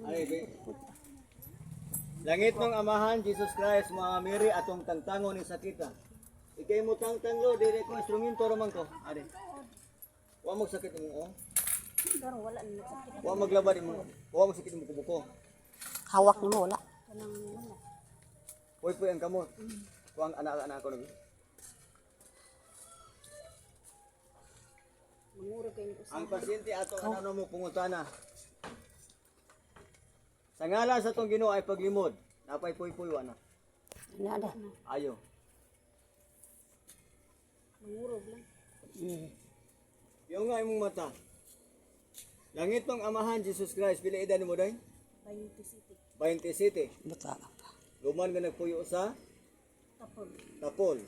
Ay, langit ng Amahan, Jesus Christ, mga Mary, atong tangtangon ni sakita. Ikay mo tangtanglo, dire ko instrumento raman ko. Ari. Wa mo sakit mo, oh. Wa maglabad mo. Wa mo sakit mo kubuko. Hawak ni mo wala. Puy ang kamot. Kuang anak-anak ko nabi. Ang pasyente ato ano mo pungutana. Sa ngalan sa tong Ginoo ay paglimod. Napay puy-puy na. Nada. Ayo. Mangurog lang. Yung nga imong mata. Langit ng Amahan, Jesus Christ, pila edad mo day? 27. Bata. Luman nga nagpuyo sa Tapol.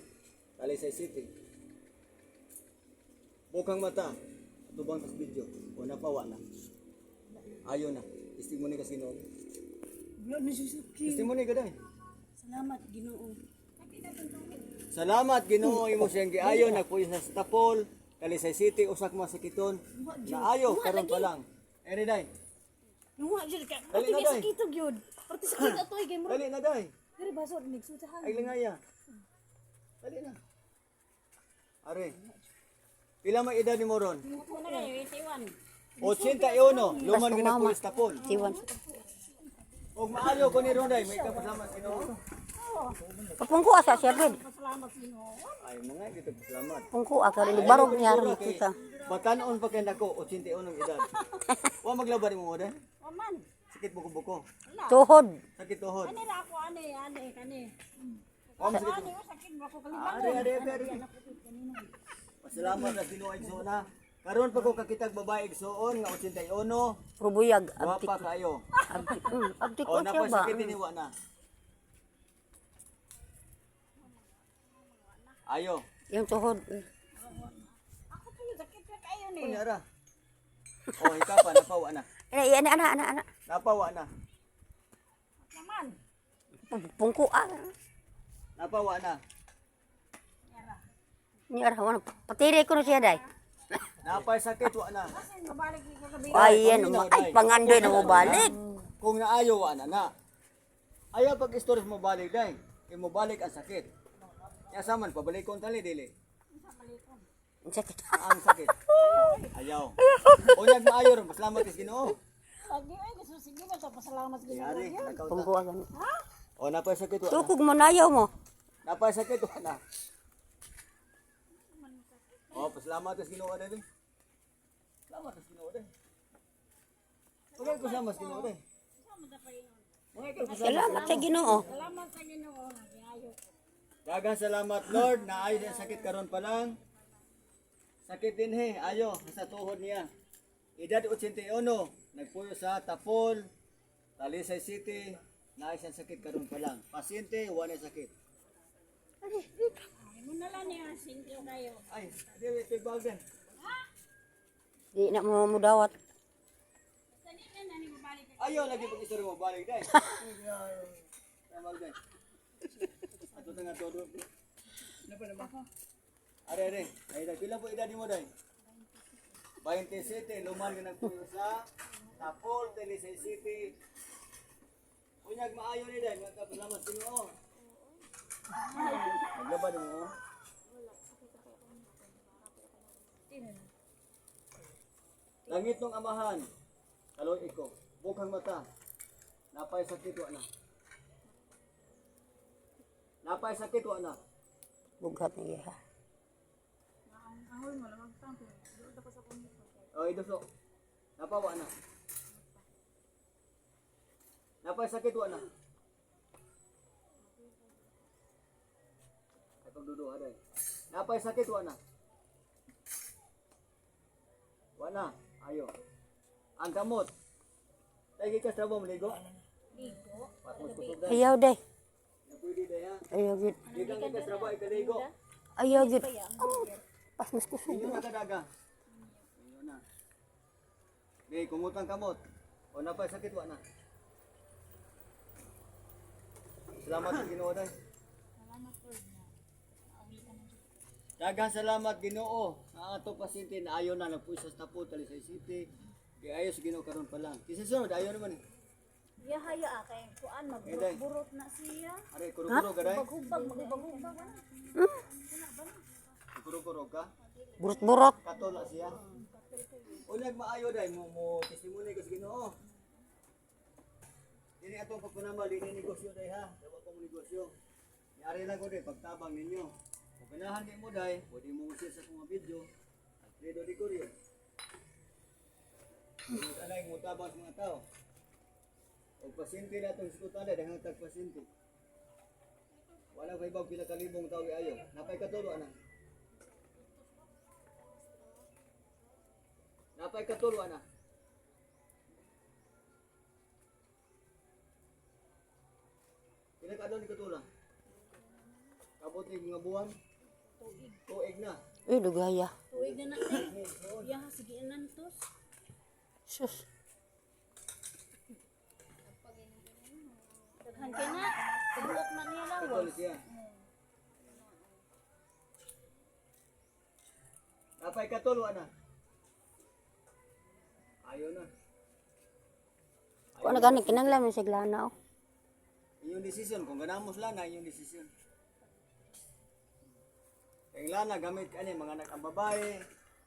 Talisay City. Bukang mata. Tubang tas video. O napawa na. Ayo na. Testimony ka sino. Testimony ka day. Salamat, Ginoo. Salamat Ginoo imo siyang giayo nagpuyo sa Tapol, Talisay City, usak mo sakiton. Naayo karon pa lang. Eri day. Nuwa jud ka. Dali Ati na, kay day. sakit gyud. Pati sakit ato ay game. Dali na day. Diri basod migso sa Ay lingaya. Dali na. Are. Pila may edad ni mo ron? Ako na kayo 81. 81. Luman nga nagpuyo sa Tapol. Siwan. Og maayo ko ni Ronday, may kapasalamat Ginoo. Kapungko asa siya bed. Salamat Ginoo. Ay mga dito salamat. Pungko asa rin barog niya ron kita. Batanon pa kay nako 81 ang edad. Wa maglabad mo oday. Aman. Sakit buko-buko. Tuhod. Sakit tuhod. Ani ra ako ani kani. Wa mo sakit. Ani sakit ba ko kaliban. Ari. Pasalamat sa Ginoo igsoon. Karon pa ko kakitag babae igsoon nga 81. Rubuyag. Guwapa kayo. Abdi O ko siya napay ba? sakit ni wa na. Ayo. Yung tuhod. Ako pa yung sakit ka kayo ni. Kunyara. O ikaw pa napawa na. Ana. Napawa na. Naman. Pungko Napawa na. Niya wala patire ko na siya dai. Napay sakit wa na. Kasi mabalik ko gabi. Ay ay pangandoy na mo balik. Kung naayo wa na. Ayaw pag stories mo balik dai. Kay mo balik ang sakit. Ya saman pabalik kon tali dili. Sakit. Ang sakit. Ayaw. Unyag maayo ron, pasalamat is Ginoo. Lagi ay gusto sige ba sa pasalamat Ginoo. Yari, nakaw ta. Pungko agan. O napay sakit wa na. Tukog mo nayaw mo. Napay sakit wa na. O pasalamat is Ginoo dai. Salamat is Ginoo dai. Pagay ko sama sa Ginoo dai. Pagay ko sa Salamat sa Ginoo. Salamat sa Ginoo nga giayo. Daghang salamat Lord na ayo sa sakit karon pa lang. Sakit din ayo sa tuhod niya. Edad 81, nagpuyo sa Tapol, Talisay City, naay siyang sakit karon pa lang. Pasyente wala sakit. Ay mo na lang niya singko kayo. Ay, di ito bagdan. Di na mo mudawat. Sani na ni mabalik. Ayaw lagi pag istorya mo balik dai. Tama dai. Ato tengah todo. Napa nama? Are. Ay dai pila po edad mo dai? 27 luman nga nagpuyo sa Tapol, Talisay City. Unyag maayo ni dai, magkapasalamat sa Ginoo. Naglabad mo. Langit ng Amahan. Kaloy iko. Bukang mata. Napay sakit wa na. Napay sakit wa na. Bugat niya. O iduso. Napawa na. Napay sakit wa na. Atong dudu aday. Napay sakit wa na. Wa na. Ayo. Ang gamot. Lagi ka sa maligo. Ligo. Patmos kusog dai. Ayaw day. Pwede dai ha. Ayaw gid. Di ka sa trabaho ikaligo. Ayaw gid. Pas mas kusog. Inyo na kadaga. Inyo na. Di kumutang kamot. O napay sakit wa na. Salamat sa Ginoo dai. Daghang salamat Ginoo. Ang ato pasyente na ayo na nagpuyo sa Tapol, Talisay City. Di ayos Ginoo karon pa lang. Kisa sunod ayo naman eh. Ya haya kay kuan Eday. magburot na siya. Are kuro-kuro gaday. Hubag maghubag-hubag. Kuro-kuro ka. Burot-burot. Katol na siya. Ulag maayo day mo testimony ko sa Ginoo. Dili atong pagkunama dili negosyo day ha. Dawa ko mo negosyo. Yari lang ko day pagtabang ninyo. Kung ganahan di mo day, pwede mo share sa mga video. Alfredo Di Corio. Anay mo tabang sa mga tao. O pasyente na itong hospital ay daghang tag-pasyente. Wala pa ibaw pila kalibong tao ayo. Napay katulo ana. Napay katulo ana. Pila ka ni katula? Kabot ni mga buwan. Tuig na. Uy, dugaya. Tuig na natin. Ya sige nantos. Sus. Daghan kay na. Tibok na niya Katol lawas. siya. Napay katulo ana. Ayo na. Kung ano gani, kinanglan mo sa glana, oh. Inyong desisyon, kung ganamos lang na inyong desisyon. Kaya lana gamit ka mga anak ang babae,